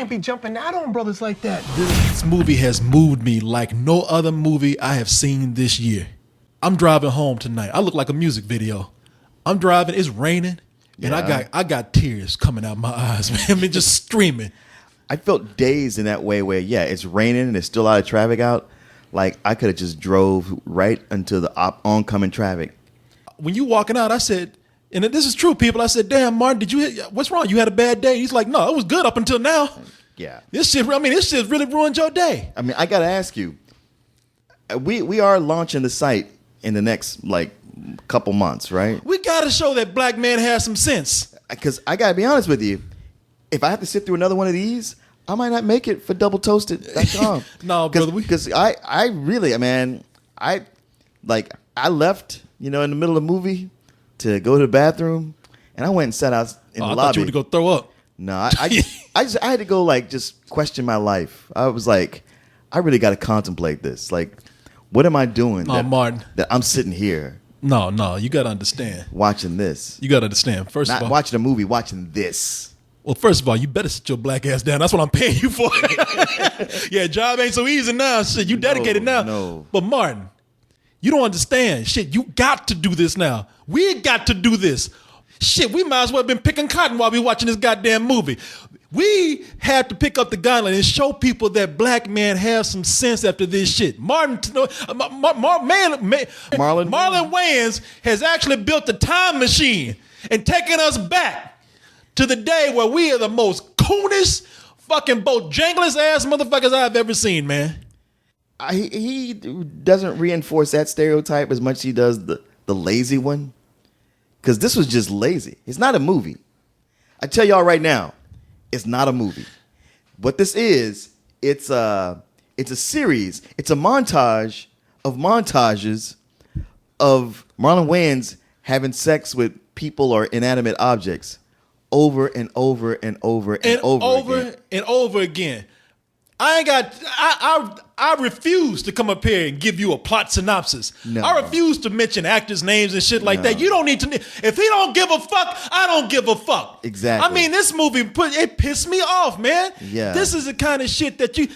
can't be jumping out on brothers like that. This movie has moved me like no other movie I have seen this year. I'm driving home tonight. I look like a music video. I'm driving, it's raining, and I got tears coming out my eyes, man. I mean, just streaming. I felt days in that way where, it's raining and there's still a lot of traffic out. Like, I could have just drove right into the oncoming traffic. When you walking out, I said, and this is true, people, I said, damn, Martin, what's wrong? You had a bad day? He's like, no, it was good up until now. Yeah. This shit really ruined your day. I mean, I got to ask you, we are launching the site in the next, couple months, right? We got to show that black man has some sense. Because I got to be honest with you, if I have to sit through another one of these, I might not make it for Double Toasted.com. No, brother. Because I really, man, I left, in the middle of the movie to go to the bathroom, and I went and sat out in the lobby. I thought you were going to go throw up. No, I had to go, just question my life. I was like, I really got to contemplate this. Like, what am I doing Martin, that I'm sitting here? No, you got to understand. Watching this. You got to understand. First Not of all, watching a movie, watching this. Well, first of all, you better sit your black ass down. That's what I'm paying you for. Yeah, job ain't so easy now. Shit, you dedicated now. No. But Martin, you don't understand. Shit, you got to do this now. We got to do this. Shit, we might as well have been picking cotton while we watching this goddamn movie. We had to pick up the gauntlet and show people that black men have some sense after this shit. Marlon Wayans has actually built a time machine and taken us back to the day where we are the most coonest, fucking Bojangles ass motherfuckers I've ever seen, man. He doesn't reinforce that stereotype as much as he does the lazy one. Because this was just lazy. It's not a movie. I tell y'all right now, it's not a movie. What this is, it's a series. It's a montage of montages of Marlon Wayans having sex with people or inanimate objects over and over and over and over again. I refuse to come up here and give you a plot synopsis. No. I refuse to mention actors' names and shit like that. You don't need to. If he don't give a fuck, I don't give a fuck. Exactly. I mean, this movie it pissed me off, man. Yeah. This is the kind of shit that you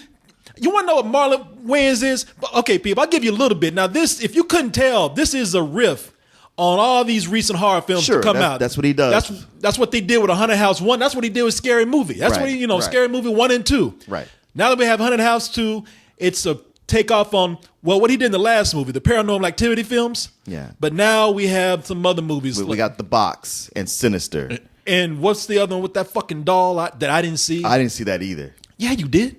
want to know what Marlon Wayans is? Okay, people, I'll give you a little bit. Now, this, if you couldn't tell, this is a riff on all these recent horror films to come out. That's what he does. That's what they did with Haunted House 1. That's what he did with Scary Movie. That's what he, Scary Movie 1 and 2. Right. Now that we have Haunted House 2, it's a takeoff on, what he did in the last movie, the Paranormal Activity films. Yeah. But now we have some other movies. We got The Box and Sinister. And what's the other one with that fucking doll that I didn't see? I didn't see that either. Yeah, you did.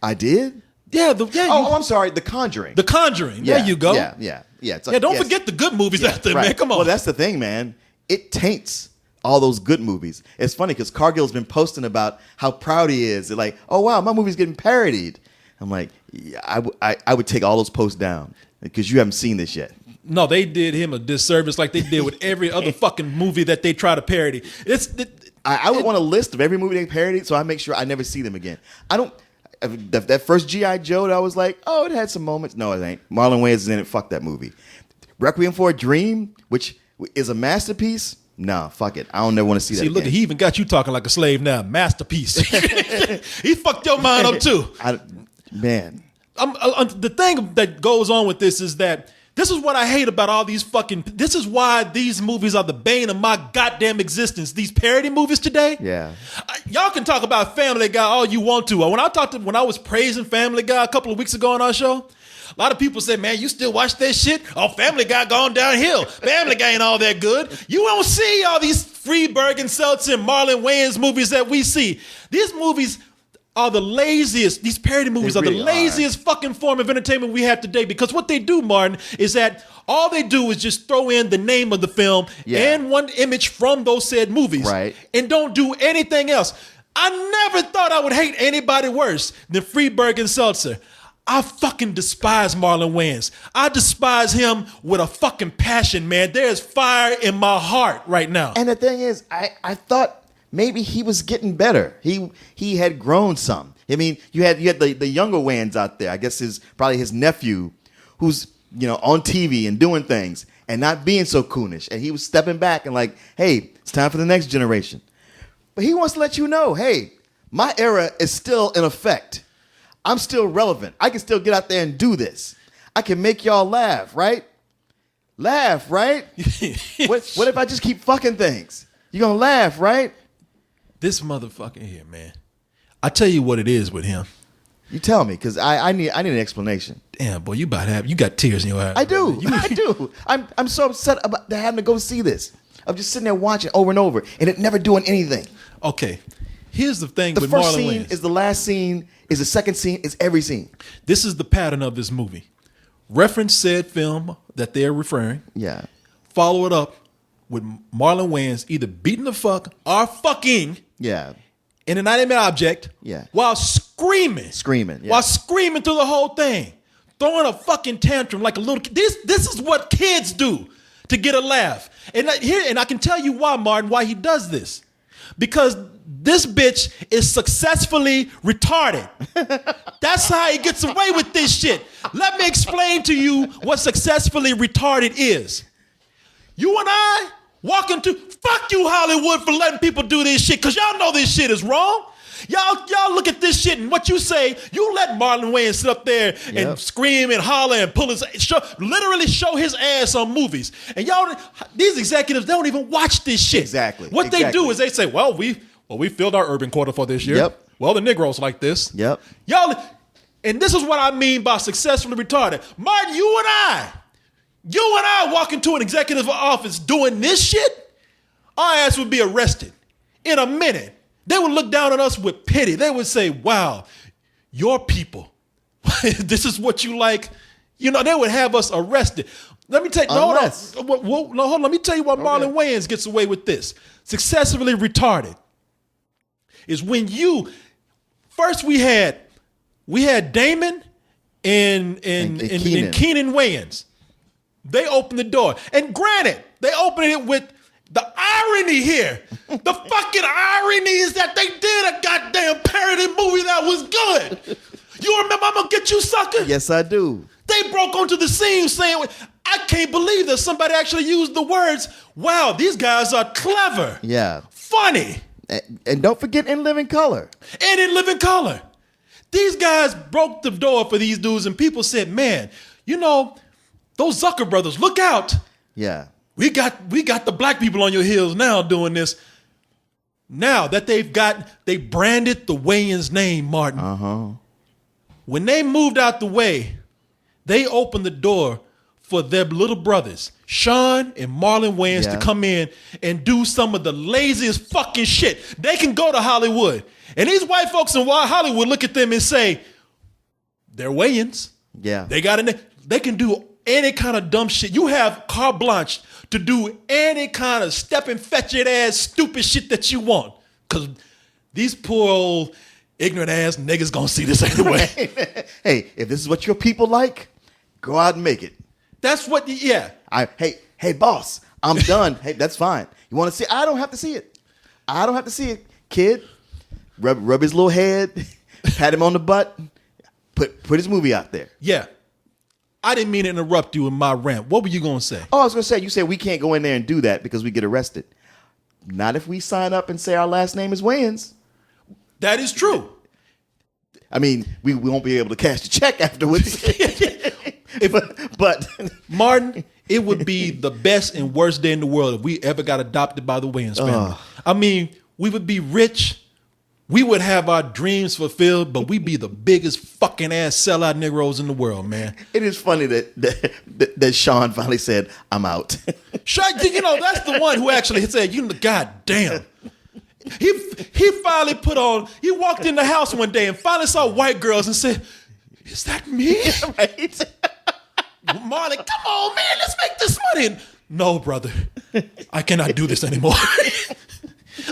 I did? Yeah. I'm sorry. The Conjuring. The Conjuring. Yeah, there you go. Yeah. Don't forget the good movies out there, man. Come on. Well, that's the thing, man. It taints all those good movies. It's funny because Cargill's been posting about how proud he is. They're like, oh, wow, my movie's getting parodied. I'm like, yeah, I would take all those posts down because you haven't seen this yet. No, they did him a disservice like they did with every other fucking movie that they try to parody. I would want a list of every movie they parodied so I make sure I never see them again. That first G.I. Joe, I was like, oh, it had some moments. No, it ain't. Marlon Wayans is in it. Fuck that movie. Requiem for a Dream, which is a masterpiece. Nah, fuck it. I don't never want to see that again. Look, he even got you talking like a slave now. Masterpiece. He fucked your mind up too. Man. The thing that goes on with this is that this is what I hate about all these this is why these movies are the bane of my goddamn existence. These parody movies today. Yeah. Y'all can talk about Family Guy all you want to. When I was praising Family Guy a couple of weeks ago on our show, a lot of people say, man, you still watch that shit? Oh, Family Guy gone downhill. Family Guy ain't all that good. You don't see all these Freeberg and Seltzer and Marlon Wayans movies that we see. These movies are the laziest. These parody movies are the laziest fucking form of entertainment we have today, because what they do, Martin, is that all they do is just throw in the name of the film and one image from those said movies, right, and don't do anything else. I never thought I would hate anybody worse than Freeberg and Seltzer. I fucking despise Marlon Wayans. I despise him with a fucking passion, man. There's fire in my heart right now. And the thing is, I thought maybe he was getting better. He had grown some. I mean, you had the younger Wayans out there. I guess probably his nephew, who's on TV and doing things and not being so coonish. And he was stepping back and like, hey, it's time for the next generation. But he wants to let you know, hey, My era is still in effect. I'm still relevant. I can still get out there and do this. I can make y'all laugh, right? Laugh, right? What if I just keep fucking things? You gonna laugh, right? This motherfucker here, man. I tell you what it is with him. You tell me, because I need an explanation. Damn, boy, you got tears in your eyes. I do. I do. I'm so upset about having to go see this. I'm just sitting there watching over and over, and it never doing anything. Okay, here's the thing The with first Marlon scene Wayans. is the last scene, is the second scene, is every scene. This is the pattern of this movie. Reference said film that they're referring. Yeah. Follow it up with Marlon Wayans either beating the fuck or fucking Yeah. an inanimate object Yeah. while screaming. Screaming. Yeah. While screaming through the whole thing. Throwing a fucking tantrum like a little kid. This is what kids do to get a laugh. And I can tell you why, Martin, why he does this. Because this bitch is successfully retarded. That's how he gets away with this shit. Let me explain to you what successfully retarded is. You and I walk into, fuck you, Hollywood, for letting people do this shit, because y'all know this shit is wrong. Y'all look at this shit and what you say, you let Marlon Wayans sit up there and scream and holler and pull literally show his ass on movies. And y'all, these executives, they don't even watch this shit. Exactly. What they do is they say, well, we filled our urban quota for this year. Yep. Well, the Negroes like this. Yep. Y'all, and this is what I mean by successfully retarded. Martin, you and I walk into an executive office doing this shit, our ass would be arrested in a minute. They would look down on us with pity. They would say, wow, your people, this is what you like. You know, they would have us arrested. Let me tell you, hold on. Let me tell you why Marlon Wayans gets away with this. Successfully retarded is when first we had Damon and Keenan Wayans. They opened the door. And granted, they opened it with the irony here. The fucking irony is that they did a goddamn parody movie that was good. You remember I'm Gonna Get You, Sucker? Yes, I do. They broke onto the scene saying, I can't believe that somebody actually used the words, wow, these guys are clever. Yeah. Funny. And don't forget In Living Color. And In Living Color. These guys broke the door for these dudes, and people said, man, you know, those Zucker brothers, look out. Yeah. We got the black people on your heels now doing this. Now that they branded the Wayans name, Martin. Uh-huh. When they moved out the way, they opened the door for their little brothers, Sean and Marlon Wayans, to come in and do some of the laziest fucking shit. They can go to Hollywood. And these white folks in Hollywood look at them and say, they're Wayans. Yeah. They can do any kind of dumb shit. You have carte blanche to do any kind of stepping, fetching ass, stupid shit that you want. Because these poor old ignorant ass niggas gonna see this anyway. Hey, if this is what your people like, go out and make it. That's what, Hey, boss, I'm done. Hey, that's fine. You want to see? I don't have to see it. I don't have to see it. Kid, rub his little head, pat him on the butt, put his movie out there. Yeah. I didn't mean to interrupt you in my rant. What were you going to say? Oh, I was going to say, you said we can't go in there and do that because we get arrested. Not if we sign up and say our last name is Wayans. That is true. I mean, we won't be able to cash the check afterwards. but Martin, it would be the best and worst day in the world if we ever got adopted by the Wayans family. I mean, we would be rich. We would have our dreams fulfilled, but we'd be the biggest fucking ass sellout Negroes in the world, man. It is funny that Sean finally said, I'm out. Sean, you know, that's the one who actually said, God damn. He finally he walked in the house one day and finally saw white girls and said, is that me? Right? Marlon, come on, man, let's make this money. And, no, brother, I cannot do this anymore.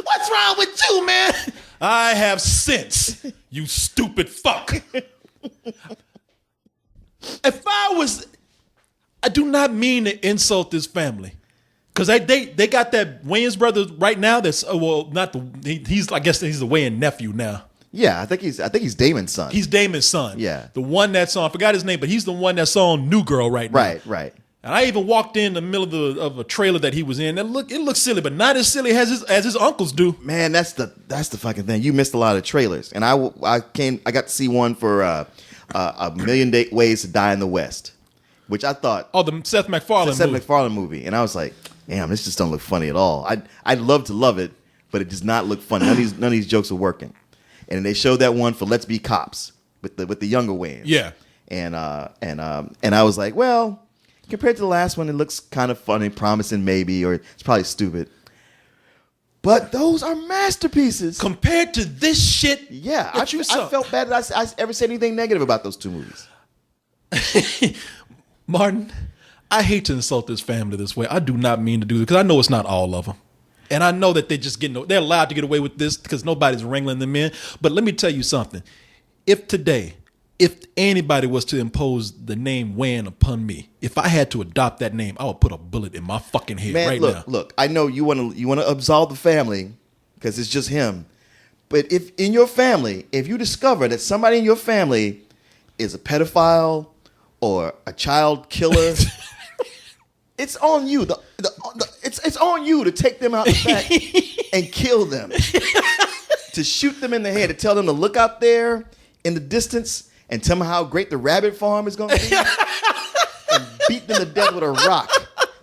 What's wrong with you, man? I have sense, you stupid fuck. I do not mean to insult this family. Because they got that Wayans brother right now that's, I guess he's the Wayans nephew now. Yeah, I think he's Damon's son. He's Damon's son. Yeah. The one that's on, I forgot his name, but he's the one that's on New Girl right now. Right. And I even walked in the middle of a trailer that he was in. It looked silly, but not as silly as his uncles do. Man, that's the fucking thing. You missed a lot of trailers, and I got to see one for A Million Ways to Die in the West, which I thought. Oh, the Seth MacFarlane movie. MacFarlane movie, and I was like, damn, this just don't look funny at all. I'd love to love it, but it does not look funny. None of these jokes are working. And they showed that one for Let's Be Cops with the younger Wayans. Yeah. And I was like, well, compared to the last one, it looks kind of funny, promising maybe, or it's probably stupid. But those are masterpieces. Compared to this shit. Yeah, I saw. felt bad that I ever said anything negative about those two movies. Martin, I hate to insult this family this way. I do not mean to do this because I know it's not all of them. And I know that they're allowed to get away with this because nobody's wrangling them in. But let me tell you something. If anybody was to impose the name Wayne upon me, if I had to adopt that name, I would put a bullet in my fucking head now. Look, I know you want to absolve the family because it's just him. But if in your family, if you discover that somebody in your family is a pedophile or a child killer, it's on you. It's on you to take them out the back and kill them. To shoot them in the head, to tell them to look out there in the distance and tell them how great the rabbit farm is going to be and beat them to death with a rock.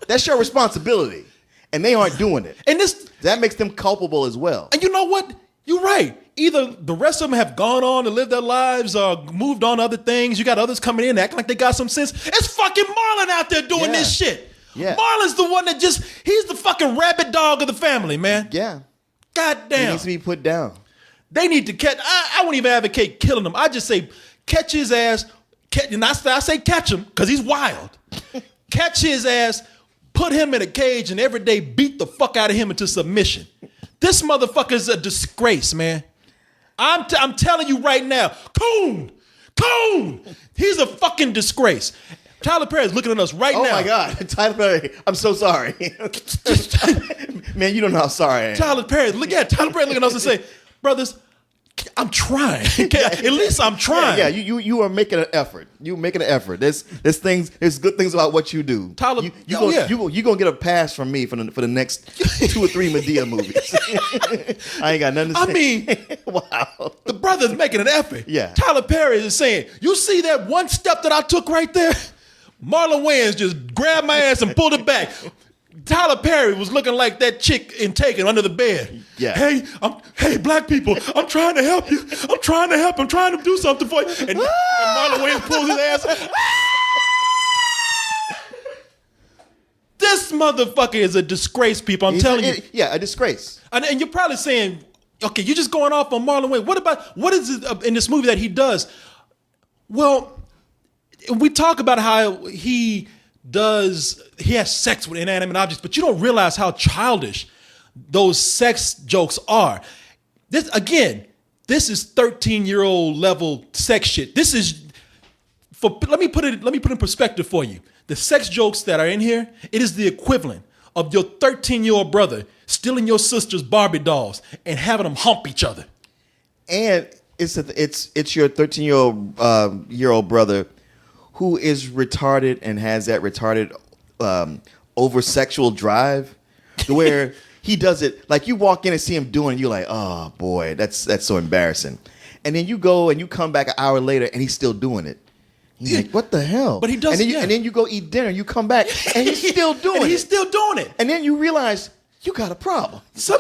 That's your responsibility. And they aren't doing it. And that makes them culpable as well. And you know what? You're right. Either the rest of them have gone on to live their lives or moved on to other things. You got others coming in acting like they got some sense. It's fucking Marlon out there doing this shit. Yeah. Marlon's the one that he's the fucking rabid dog of the family, man. Yeah. God damn. He needs to be put down. They need to catch. I won't even advocate killing him. I just say catch his ass. And I say catch him because he's wild. Catch his ass, put him in a cage, and every day beat the fuck out of him into submission. This motherfucker's a disgrace, man. I'm telling you right now, Coon, he's a fucking disgrace. Tyler Perry is looking at us right now. Oh my God, Tyler Perry, I'm so sorry. Man, you don't know how sorry I am. Tyler Perry looking at us and say, brothers, I'm trying. At least I'm trying. Yeah, you are making an effort. You're making an effort. There's good things about what you do. Tyler, you're gonna get a pass from me for the next 2 or 3 Madea movies. I ain't got nothing to say. I mean, wow. The brother's making an effort. Yeah. Tyler Perry is saying, you see that one step that I took right there? Marlon Wayans just grabbed my ass and pulled it back. Tyler Perry was looking like that chick in Taken under the bed. Yeah. Hey, black people, I'm trying to help you. I'm trying to do something for you. And Marlon Wayans pulls his ass. This motherfucker is a disgrace, people. I'm telling you. Yeah, a disgrace. And you're probably saying, okay, you're just going off on Marlon Wayans. What is it in this movie that he does? Well, we talk about how he has sex with inanimate objects, but you don't realize how childish those sex jokes are. This is 13-year-old level sex shit. This is let me put it in perspective for you. The sex jokes that are in here, it is the equivalent of your 13-year-old brother stealing your sister's Barbie dolls and having them hump each other. And it's your 13-year-old brother who is retarded and has that retarded over sexual drive, where he does it like you walk in and see him doing it, you're like, oh boy, that's so embarrassing. And then you go and you come back an hour later and he's still doing it. You're like, what the hell? But he does. And then you go eat dinner. You come back and he's still doing it. He's still doing it. And then you realize you got a problem. This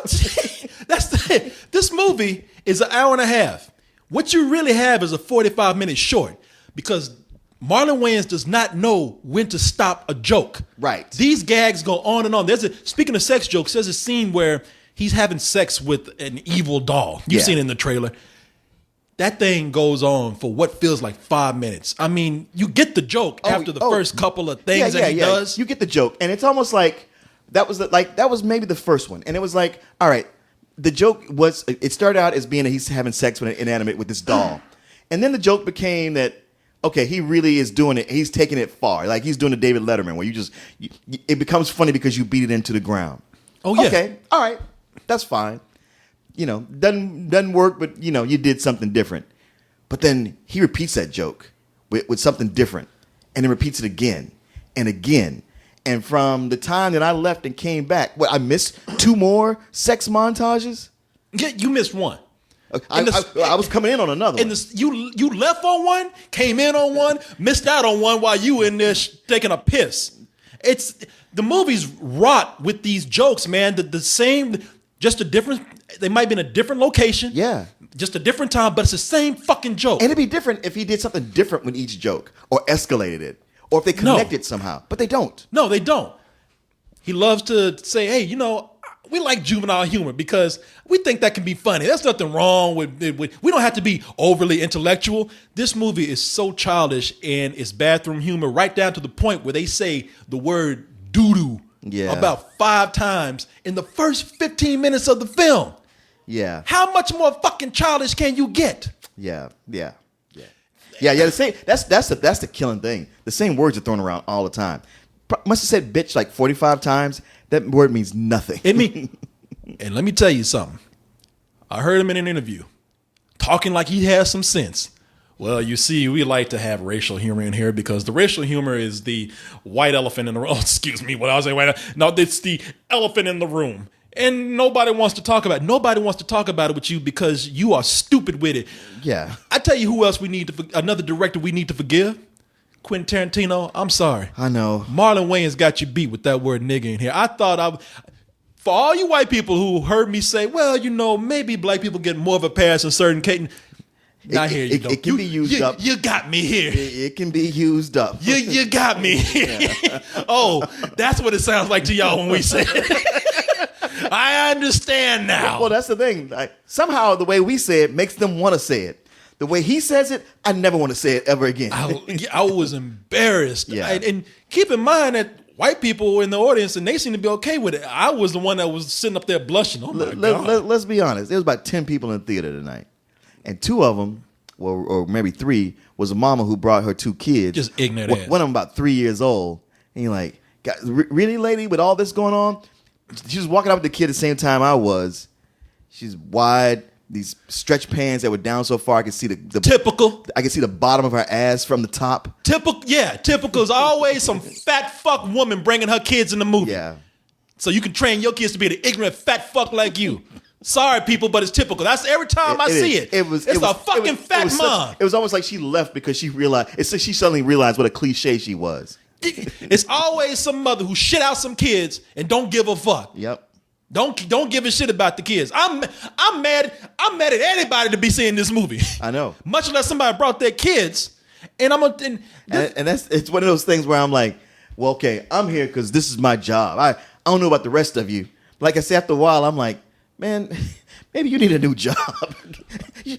movie is an hour and a half. What you really have is a 45-minute short because Marlon Wayans does not know when to stop a joke. Right. These gags go on and on. Speaking of sex jokes, there's a scene where he's having sex with an evil doll. You've seen it in the trailer. That thing goes on for what feels like 5 minutes. I mean, you get the joke after the first couple of things that he does. You get the joke, and it's almost like that was maybe the first one, and it was like, all right, the joke was it started out as being that he's having sex with an inanimate with this doll, and then the joke became that okay, he really is doing it. He's taking it far, like he's doing the David Letterman, where it becomes funny because you beat it into the ground. Oh yeah, okay, all right, that's fine. Doesn't work, but you did something different. But then he repeats that joke with something different, and then repeats it again and again. And from the time that I left and came back, I missed 2 more sex montages? Yeah, you missed one. I was coming in on another one. You left on one, came in on one, missed out on one while you in there taking a piss. It's the movie's wrought with these jokes, man. The same, just a different. They might be in a different location. Yeah. Just a different time, but it's the same fucking joke. And it'd be different if he did something different with each joke or escalated it or if they connected somehow. But they don't. No, they don't. He loves to say, hey, we like juvenile humor because we think that can be funny. There's nothing wrong with it. We don't have to be overly intellectual. This movie is so childish in its bathroom humor, right down to the point where they say the word doo-doo about 5 times in the first 15 minutes of the film. Yeah. How much more fucking childish can you get? Yeah. The same. That's the killing thing. The same words are thrown around all the time. Must have said bitch like 45 times. That word means nothing. And let me tell you something. I heard him in an interview talking like he has some sense. Well, you see, we like to have racial humor in here because the racial humor is the white elephant in the room. Oh, excuse me. What I was saying, no, it's the elephant in the room. And nobody wants to talk about it. Nobody wants to talk about it with you because you are stupid with it. Yeah. I tell you who else another director we need to forgive. Quentin Tarantino, I'm sorry. I know. Marlon Wayans got you beat with that word nigga in here. I thought for all you white people who heard me say, well, maybe black people get more of a pass in certain cases. Not here, you don't. It can be used up. You got me here. It can be used up. You got me here. Oh, that's what it sounds like to y'all when we say it. I understand now. Well, that's the thing. Somehow the way we say it makes them want to say it. The way he says it, I never want to say it ever again. I was embarrassed. Yeah. And keep in mind that white people were in the audience and they seem to be okay with it. I was the one that was sitting up there blushing. Oh my God. Let's be honest. There was about 10 people in the theater tonight. And 2 of them, or maybe 3, was a mama who brought her 2 kids. Just ignorant ass. One of them about 3 years old. And you're like, really, lady, with all this going on? She was walking out with the kid at the same time I was. She's wide, these stretch pants that were down so far I could see the typical. I could see the bottom of her ass from the top. Typical is always some fat fuck woman bringing her kids in the movie. Yeah. So you can train your kids to be an ignorant fat fuck like you. Sorry, people, but it's typical. That's every time I see it. It's a fucking fat mom. It was almost like she left because she realized. She suddenly realized what a cliche she was. It's always some mother who shit out some kids and don't give a fuck. Yep. Don't give a shit about the kids. I'm mad at anybody to be seeing this movie. I know. Much less somebody brought their kids. And it's one of those things where I'm like, well, okay, I'm here because this is my job. I don't know about the rest of you. Like I say, after a while, I'm like, man, maybe you need a new job.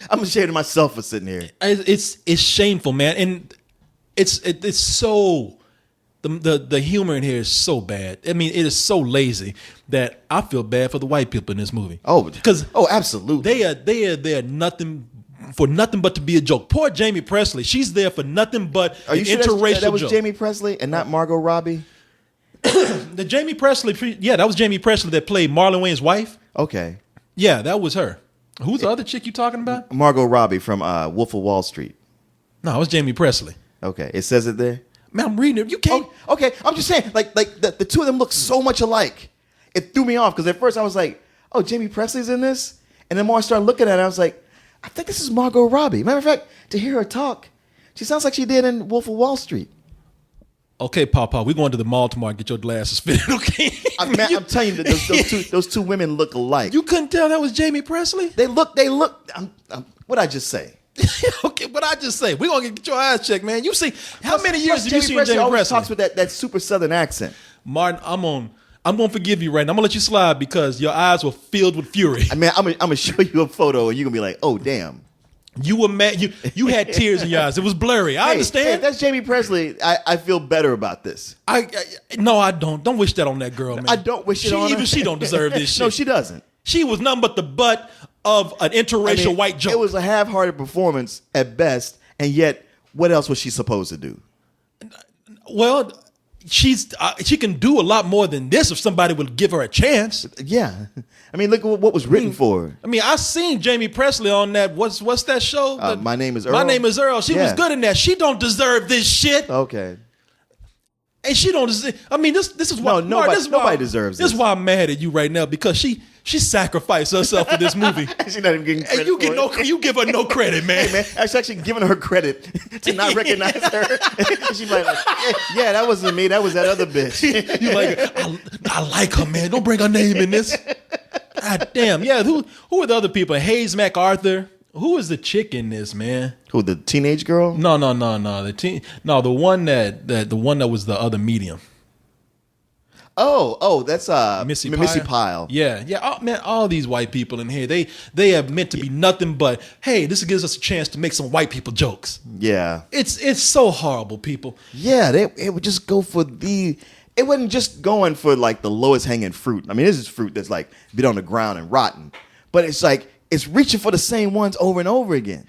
I'm ashamed of myself for sitting here. It's shameful, man, and it's so. The humor in here is so bad. I mean, it is so lazy that I feel bad for the white people in this movie. Oh, absolutely. They are nothing but to be a joke. Poor Jamie Presley. She's there for nothing but Are you an sure interracial that was joke. Jamie Presley and not Margot Robbie? The Jamie Presley, that was Jamie Presley that played Marlon Wayans' wife. Okay. Yeah, that was her. Who's the other chick you talking about? Margot Robbie from Wolf of Wall Street. No, it was Jamie Presley. Okay, it says it there. Man, I'm reading it. You can't. Oh, okay, I'm just saying, like the 2 of them look so much alike. It threw me off because at first I was like, oh, Jamie Presley's in this? And then more I started looking at it, I was like, I think this is Margot Robbie. Matter of fact, to hear her talk, she sounds like she did in Wolf of Wall Street. Okay, Papa, we're going to the mall tomorrow and get your glasses fitted, okay? I'm telling you, those two women look alike. You couldn't tell that was Jamie Presley? They look, what'd I just say? Okay, what I just say? We're going to get your eyes checked, man. You see, how many years have you seen Presley Jamie always Presley? talks with that super southern accent. Martin, I'm going to forgive you right now. I'm going to let you slide because your eyes were filled with fury. I mean, I'm going to show you a photo and you're going to be like, oh, damn. You were mad. You had tears in your eyes. It was blurry. I understand. Hey, if that's Jamie Presley, I feel better about this. No, I don't. Don't wish that on that girl, man. I don't wish it on her. Even she don't deserve this shit. No, she doesn't. She was nothing but the butt of an interracial white joke. It was a half-hearted performance at best, and yet, what else was she supposed to do? Well, she can do a lot more than this if somebody would give her a chance. Yeah, I mean, look at what was written for her. I mean, I seen Jamie Presley on that. What's that show? My Name is Earl. My Name is Earl. She was good in that. She don't deserve this shit. Okay. And she don't deserve. I mean, this is why nobody deserves this. This is why I'm mad at you right now, because she sacrificed herself for this movie. She's not even getting credit. And you give her no credit, man. Hey, man, I was actually giving her credit to not recognize her. She's like, yeah, that wasn't me. That was that other bitch. You like, I like her, man. Don't bring her name in this. God damn. Yeah. Who are the other people? Hayes MacArthur. Who is the chick in this, man? Who, the teenage girl? No. The one that was the other medium. Oh, that's Missy Pyle. Yeah. Oh, man, all these white people in here, they have meant to be nothing but, hey, this gives us a chance to make some white people jokes. Yeah. It's so horrible, people. Yeah, it would just go for it wasn't just going for like the lowest hanging fruit. I mean, this is fruit that's like been on the ground and rotten. But it's like, it's reaching for the same ones over and over again.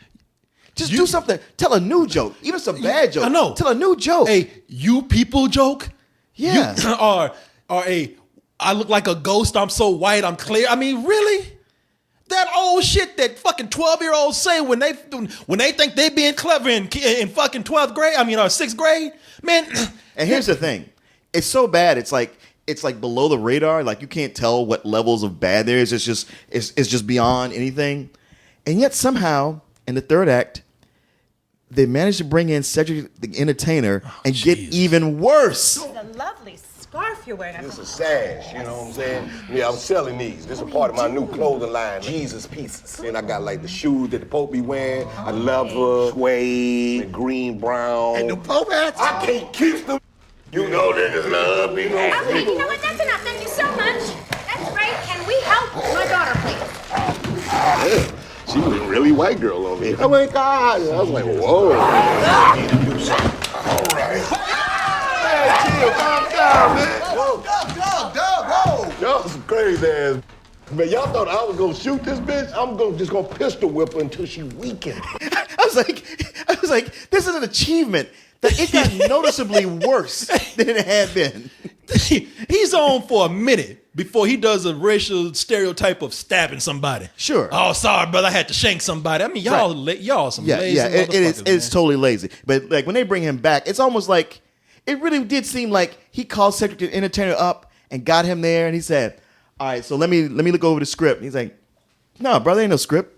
Just do something. Tell a new joke. Even some bad joke. I know. Tell a new joke. A you people joke. Yeah. Or I look like a ghost. I'm so white. I'm clear. I mean, really? That old shit that fucking 12-year-olds say when they think they being clever in fucking 12th grade. I mean, or 6th grade. Man. And here's the thing. It's so bad. It's like below the radar. Like you can't tell what levels of bad there is. It's just beyond anything. And yet somehow in the third act, they managed to bring in Cedric the Entertainer and get even worse. It's a lovely scarf you're wearing. This is sash, you know what I'm saying? Yeah, I'm selling these. This is part of my new clothing line, Jesus Pieces. And I got like the shoes that the Pope be wearing, a leather, suede, green, brown. And the Pope hats? I can't keep them. You know niggas love me. Okay, you know what? That's enough. Thank you so much. That's great. Can we help my daughter, please? Yeah, she was a really white girl on me. Oh my God. I was like, whoa. I need to do something. All right. Hey, chill, calm down, man. Whoa. Y'all some crazy ass. Man, y'all thought I was gonna shoot this bitch? I'm just gonna pistol whip her until she weakened. I was like, this is an achievement. That it got noticeably worse than it had been. He's on for a minute before he does a racial stereotype of stabbing somebody. Sure. Oh, sorry, brother, I had to shank somebody. I mean, y'all some lazy motherfuckers. It's totally lazy. But like when they bring him back, it's almost like it really did seem like he called Cedric the Entertainer up and got him there, and he said, "All right, so let me look over the script." And he's like, "No, brother, ain't no script.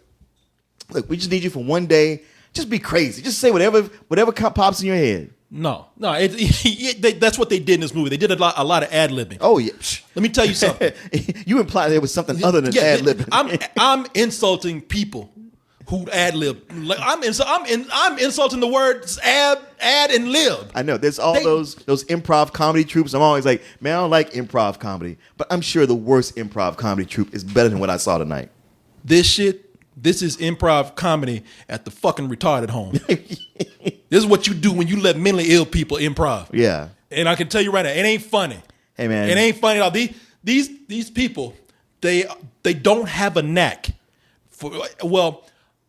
Look, we just need you for one day." Just be crazy. Just say whatever pops in your head. No. That's what they did in this movie. They did a lot of ad-libbing. Oh, yeah. Let me tell you something. You imply there was something other than ad-libbing. I'm insulting people who ad-lib. Like, I'm insulting the words ad and lib. I know. There's all those improv comedy troupes. I'm always like, man, I don't like improv comedy. But I'm sure the worst improv comedy troupe is better than what I saw tonight. This is improv comedy at the fucking retarded home. This is what you do when you let mentally ill people improv. Yeah. And I can tell you right now, it ain't funny. Hey, man. It ain't funny at all. These people, they don't have a knack for, well,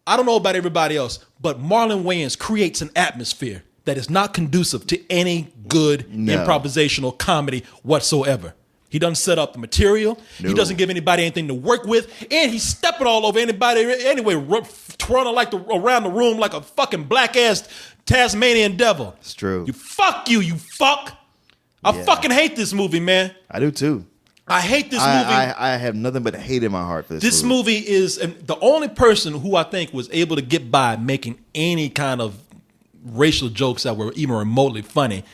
I don't know about everybody else, but Marlon Wayans creates an atmosphere that is not conducive to any good improvisational comedy whatsoever. He doesn't set up the material. No. He doesn't give anybody anything to work with. And he's stepping all over anybody anyway, twirling around the room like a fucking black-ass Tasmanian devil. It's true. You fuck. I fucking hate this movie, man. I do too. I hate this movie. I have nothing but hate in my heart for this movie. This movie is the only person who I think was able to get by making any kind of racial jokes that were even remotely funny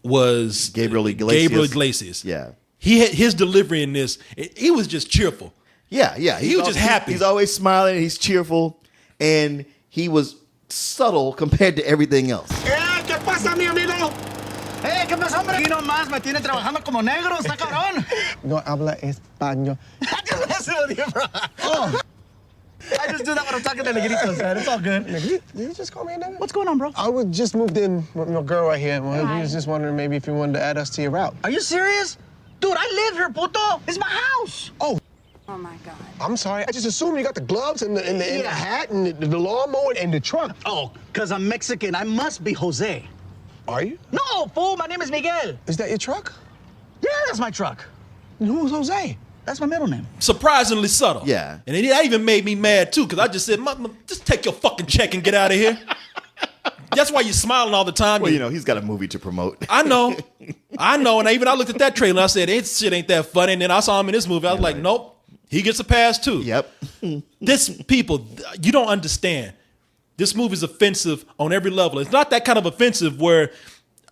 was Gabriel Iglesias. Yeah. His delivery in this, he was just cheerful. Yeah. He was just happy. He's always smiling, he's cheerful, and he was subtle compared to everything else. ¿Qué pasa, mi amigo? ¿Qué pasa, hombre? Aquí nomás me tiene trabajando como negro, está cabrón. No habla español. I just messing with you, bro. Oh. I just do that when I'm talking to negritos, man. It's all good. Did you just call me a nigga? What's going on, bro? I just moved in with my girl right here. Well, we was just wondering maybe if you wanted to add us to your route. Are you serious? Dude, I live here, puto. It's my house. Oh my God. I'm sorry. I just assumed you got the gloves and the hat and the lawnmower and the truck. Oh, because I'm Mexican. I must be Jose. Are you? No, fool. My name is Miguel. Is that your truck? Yeah, that's my truck. And who's Jose? That's my middle name. Surprisingly subtle. Yeah. And that even made me mad too, because I just said, just take your fucking check and get out of here. That's why you're smiling all the time. Well, you know, he's got a movie to promote. I know. And I looked at that trailer and I said, this shit ain't that funny. And then I saw him in this movie. I was like, nope, he gets a pass too. Yep. This people, you don't understand. This movie is offensive on every level. It's not that kind of offensive where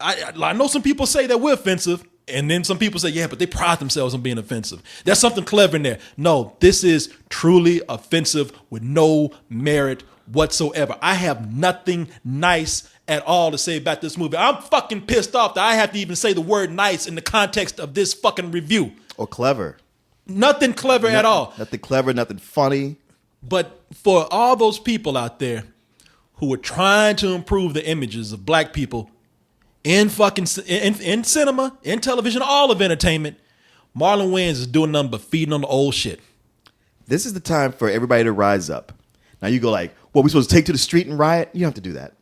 I know some people say that we're offensive. And then some people say, yeah, but they pride themselves on being offensive. There's something clever in there. No, this is truly offensive with no merit whatsoever. I have nothing nice at all to say about this movie. I'm fucking pissed off that I have to even say the word nice in the context of this fucking review. Or clever. Nothing clever at all. Nothing clever, nothing funny. But for all those people out there who are trying to improve the images of black people in cinema, in television, all of entertainment, Marlon Wayans is doing nothing but feeding on the old shit. This is the time for everybody to rise up. Now you go like, what, we supposed to take to the street and riot? You don't have to do that.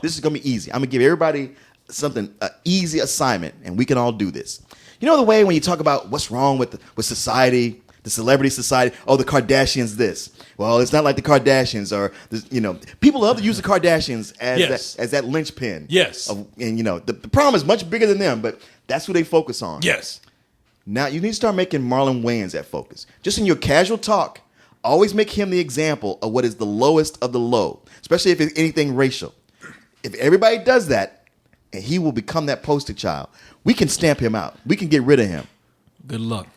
This is going to be easy. I'm going to give everybody something, an easy assignment, and we can all do this. You know the way when you talk about what's wrong with society, the celebrity society, oh, the Kardashians this. Well, it's not like the Kardashians or, people love to use the Kardashians as that linchpin. Yes. And, the problem is much bigger than them, but that's who they focus on. Yes. Now, you need to start making Marlon Wayans that focus. Just in your casual talk, always make him the example of what is the lowest of the low, especially if it's anything racial. If everybody does that, and he will become that poster child, we can stamp him out. We can get rid of him. Good luck.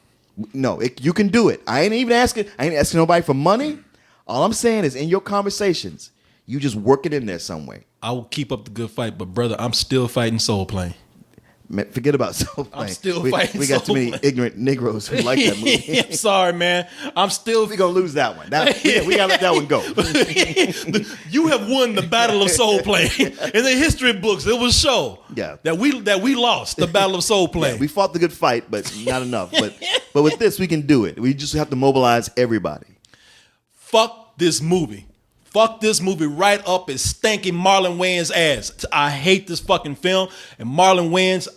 No, you can do it. I ain't asking nobody for money. All I'm saying is in your conversations, you just work it in there some way. I will keep up the good fight, but brother, I'm still fighting Soul Plane. Man, forget about Soul Plane. I'm still we fighting. We got too many ignorant Negroes who like that movie. I'm sorry, man. We're gonna lose that one. We gotta let that one go. You have won the Battle of Soul Plane. In the history books, it was show that we lost the Battle of Soul Plane. Yeah, we fought the good fight, but not enough. But with this, we can do it. We just have to mobilize everybody. Fuck this movie. Fuck this movie right up its stinking Marlon Wayans ass. I hate this fucking film. And Marlon Wayans,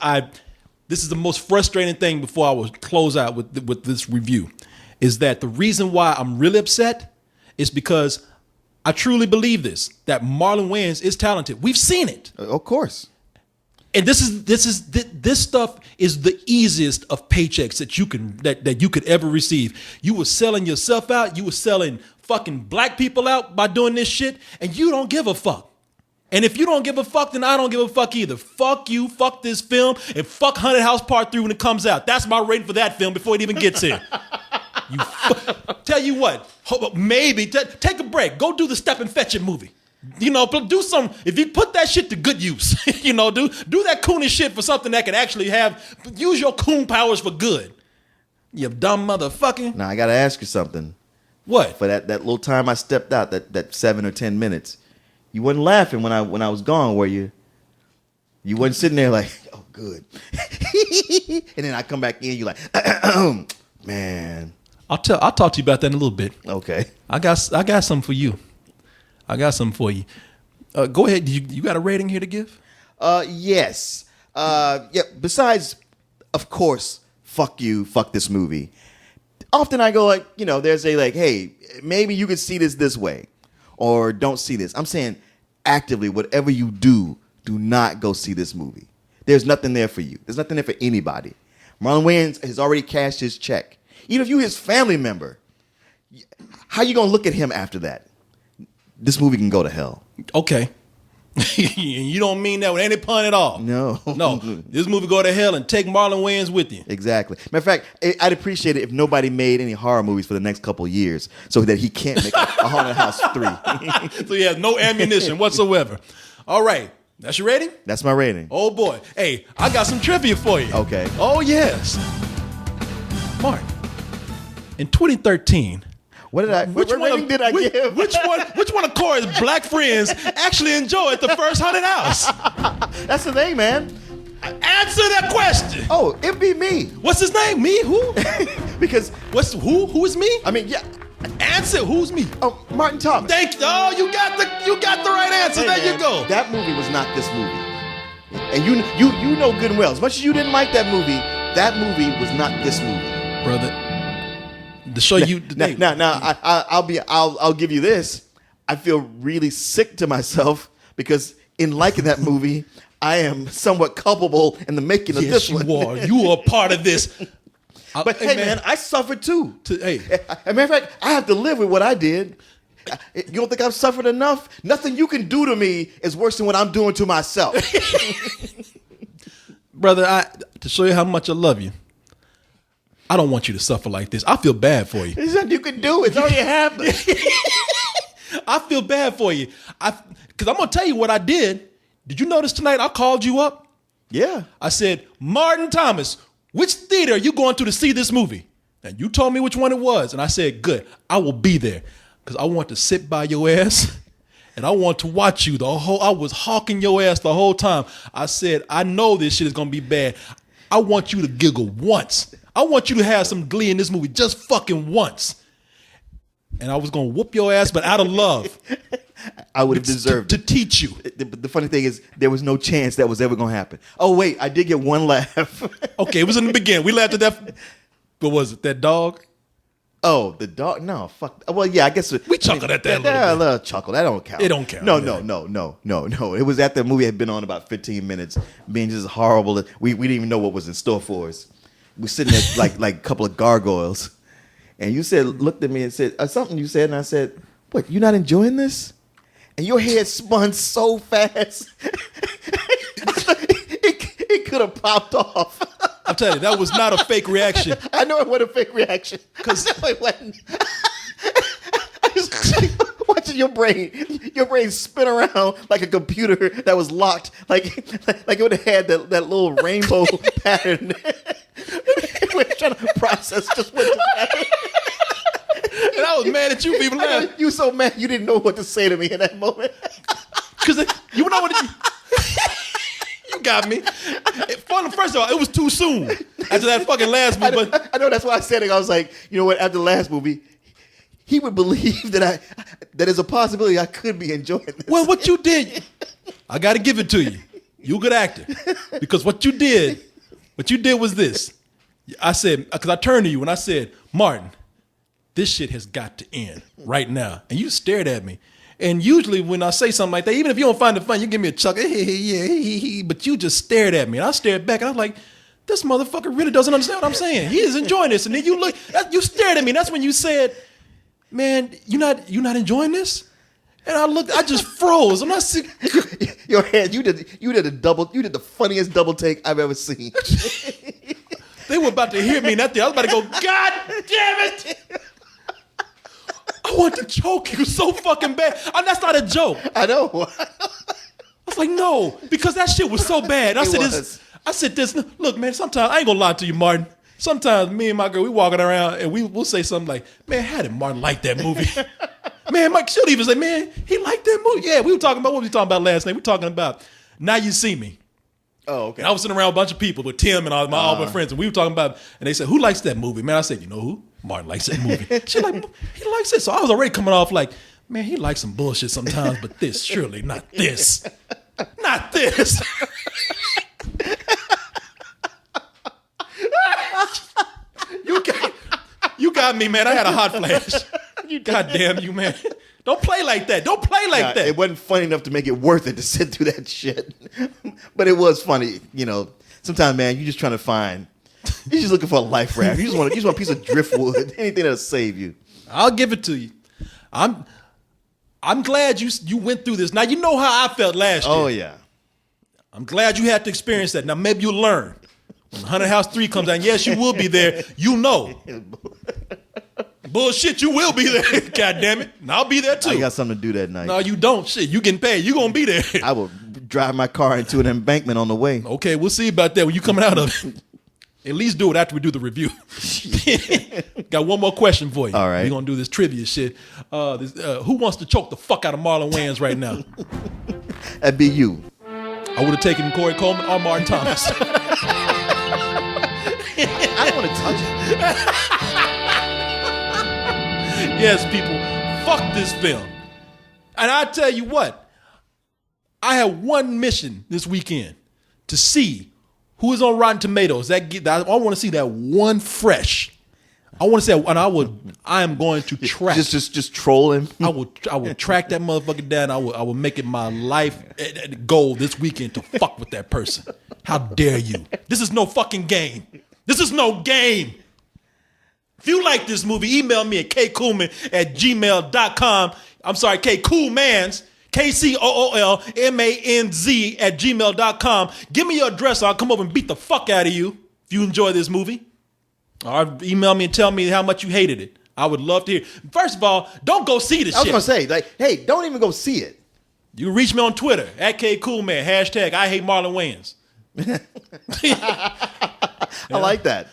this is the most frustrating thing before I will close out with this review, is that the reason why I'm really upset is because I truly believe that Marlon Wayans is talented. We've seen it. Of course. And this stuff is the easiest of paychecks that you could ever receive. You were selling yourself out. You were selling fucking black people out by doing this shit, and you don't give a fuck. And if you don't give a fuck, then I don't give a fuck either. Fuck you, fuck this film, and fuck Haunted House Part 3 when it comes out. That's my rating for that film before it even gets here. Tell you what, maybe take a break. Go do the Step and Fetch It movie. Do some. If you put that shit to good use, do that coonish shit for something that can actually use your coon powers for good. You dumb motherfucker. Now I gotta ask you something. What? For that little time I stepped out, that 7 or 10 minutes, you wasn't laughing when I was gone, were you? You wasn't sitting there like, oh, good. And then I come back in, you like, man. I'll talk to you about that in a little bit. Okay. I got something for you. Go ahead. You got a rating here to give? Yes. Besides, of course, fuck you, fuck this movie. Often I go like, there's hey, maybe you could see this way, or don't see this. I'm saying actively, whatever you do not go see this movie. There's nothing there for you. There's nothing there for anybody. Marlon Wayans has already cashed his check. Even if you're his family member, how you gonna look at him after that? This movie can go to hell. Okay. You don't mean that with any pun at all. No. This movie go to hell and take Marlon Wayans with you. Exactly. Matter of fact, I'd appreciate it if nobody made any horror movies for the next couple of years so that he can't make a Haunted House 3. So he has no ammunition whatsoever. All right. That's your rating? That's my rating. Oh, boy. Hey, I got some trivia for you. Okay. Oh, yes. Mark, in 2013... What rating did I give? Which one of Korey's black friends actually enjoyed the first Haunted House? That's the thing, man. Answer that question. Oh, it'd be me. What's his name? Me? Who? Because who? Who is me? I mean, yeah. Answer. Who's me? Oh, Martin Thomas. Thank you. Oh, you got the right answer. Hey, there man, you go. That movie was not this movie, and you know good and well. As much as you didn't like that movie was not this movie, brother. To show you today. Now, I'll give you this. I feel really sick to myself because in liking that movie, I am somewhat culpable in the making of this one. You are. You are part of this. But hey, man, I suffered too. Hey, As a matter of fact, I have to live with what I did. You don't think I've suffered enough? Nothing you can do to me is worse than what I'm doing to myself. brother, to show you how much I love you, I don't want you to suffer like this. I feel bad for you. There's nothing you can do. It's already happened. I feel bad for you. Because I'm going to tell you what I did. Did you notice tonight I called you up? Yeah. I said, Martin Thomas, which theater are you going to see this movie? And you told me which one it was. And I said, good, I will be there. Because I want to sit by your ass. And I want to watch you I was hawking your ass the whole time. I said, I know this shit is going to be bad. I want you to giggle once. I want you to have some glee in this movie just fucking once. And I was going to whoop your ass, but out of love. I would have deserved to teach you. The funny thing is, there was no chance that was ever going to happen. Oh, wait, I did get one laugh. Okay, it was in the beginning. We laughed at that. What was it, that dog? Oh, the dog? No, fuck. Well, yeah, I guess. We chuckled at that a little a bit. little chuckle. That don't count. It don't count. No. It was after the movie had been on about 15 minutes, being just horrible. We didn't even know what was in store for us. We sitting there like a couple of gargoyles. And you looked at me and said, something you said, and I said, what, you not enjoying this? And your head spun so fast. it could have popped off. I'm telling you, that was not a fake reaction. I know it wasn't a fake reaction. Because it wasn't. I was watching your brain spin around like a computer that was locked, like it would have had that little rainbow pattern. We're trying to process just what just happened. And I was mad at you people laughing. You were so mad you didn't know what to say to me in that moment. Because you know what? You got me. First of all, it was too soon after that fucking last movie. I know that's why I said it. I was like, you know what? After the last movie, he would believe that there's a possibility I could be enjoying this. Well, what you did, I got to give it to you. You a good actor. Because what you did was this. I said, because I turned to you and I said, Martin, this shit has got to end right now. And you stared at me. And usually when I say something like that, even if you don't find it funny, you give me a chuckle. But you just stared at me. And I stared back and I was like, this motherfucker really doesn't understand what I'm saying. He is enjoying this. And then you stared at me. And that's when you said, man, you not enjoying this? And I just froze. I'm not sick. Your head, you did the funniest double take I've ever seen. They were about to hear me in that thing. I was about to go, God damn it! I want to choke you so fucking bad. That's not a joke. I know. I was like, no, because that shit was so bad. I said this. Look, man, sometimes, I ain't gonna lie to you, Martin. Sometimes me and my girl, we walking around and we'll say something like, man, how did Martin like that movie? Man, Mike, she'll even say, man, he liked that movie. Yeah, we were talking about, what we talking about last night? We were talking about Now You See Me. Oh, okay. And I was sitting around with a bunch of people with Tim and all my friends, and we were talking about, and they said, who likes that movie? Man, I said, you know who? Martin likes that movie. She's like, he likes it. So I was already coming off like, man, he likes some bullshit sometimes, but this, surely not this. Not this. You got me, man. I had a hot flash. God damn you, man. Don't play like that. Don't play like that. It wasn't funny enough to make it worth it to sit through that shit. But it was funny, you know. Sometimes, man, you're just trying to find. You're just looking for a life raft. You just want a piece of driftwood, anything that'll save you. I'll give it to you. I'm glad you went through this. Now you know how I felt last year. Oh yeah. I'm glad you had to experience that. Now maybe you'll learn. When Hunter House 3 comes out, yes, you will be there. You know. Bullshit, you will be there. God damn it. And I'll be there too. I got something to do that night. No, you don't. Shit, you getting paid. You gonna be there. I will drive my car into an embankment on the way. Okay, we'll see about that when you coming out of it. At least do it after we do the review. Got one more question for you. All right. We're going to do this trivia shit. Who wants to choke the fuck out of Marlon Wayans right now? That'd be you. I would have taken Korey Coleman or Martin Thomas. I don't want to touch it. Yes, people, fuck this film. And I tell you what, I have one mission this weekend to see who is on Rotten Tomatoes. I want to see that one fresh I want to say, and I am going to track. Just troll him. I will track that motherfucker down. I will make it my life goal this weekend to fuck with that person. How dare you? This is no fucking game. This is no game. If you like this movie, email me at kcoolman@gmail.com. I'm sorry, kcoolmans, KCOOLMANZ@gmail.com. Give me your address. I'll come over and beat the fuck out of you if you enjoy this movie. Or email me and tell me how much you hated it. I would love to hear. First of all, don't go see this shit. I was going to say, like, hey, don't even go see it. You can reach me on Twitter, @KCoolman, I hate Marlon Wayans. I like that.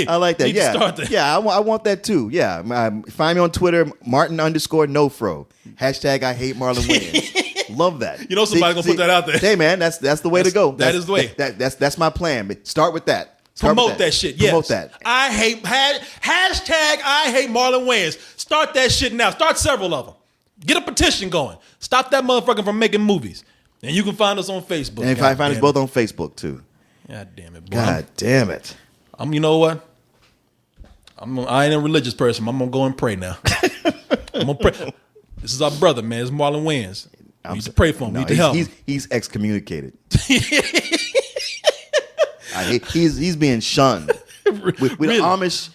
I like that. Need to Yeah. start that. Yeah, I want that too. Yeah. Find me on Twitter, Martin_nofro. I hate Marlon Wayans. Love that. You know somebody's gonna put that out there. Hey man, that's the way to go. That is the way. That's my plan. Start with that. Promote that shit. Yes. Promote that. I hate Marlon Wayans. Start that shit now. Start several of them. Get a petition going. Stop that motherfucker from making movies. And you can find us on Facebook. And find us both on Facebook too. God damn it, boy. God damn it. You know what? I ain't a religious person. I'm gonna go and pray now. I'm gonna pray. This is our brother, man. It's Marlon Wayans. We need to pray for him. We need to help him. He's excommunicated. He's being shunned. With Really? Amish,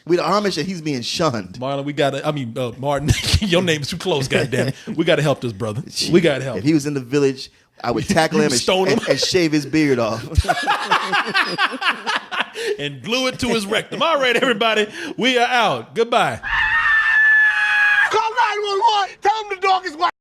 and he's being shunned. Marlon, Martin, your name is too close, goddamn it. We gotta help this brother. We gotta help. If he was in the village, I would tackle him, Stone him. and shave his beard off. And glue it to his rectum. All right, everybody. We are out. Goodbye. Call 911. Tell them the dog is white.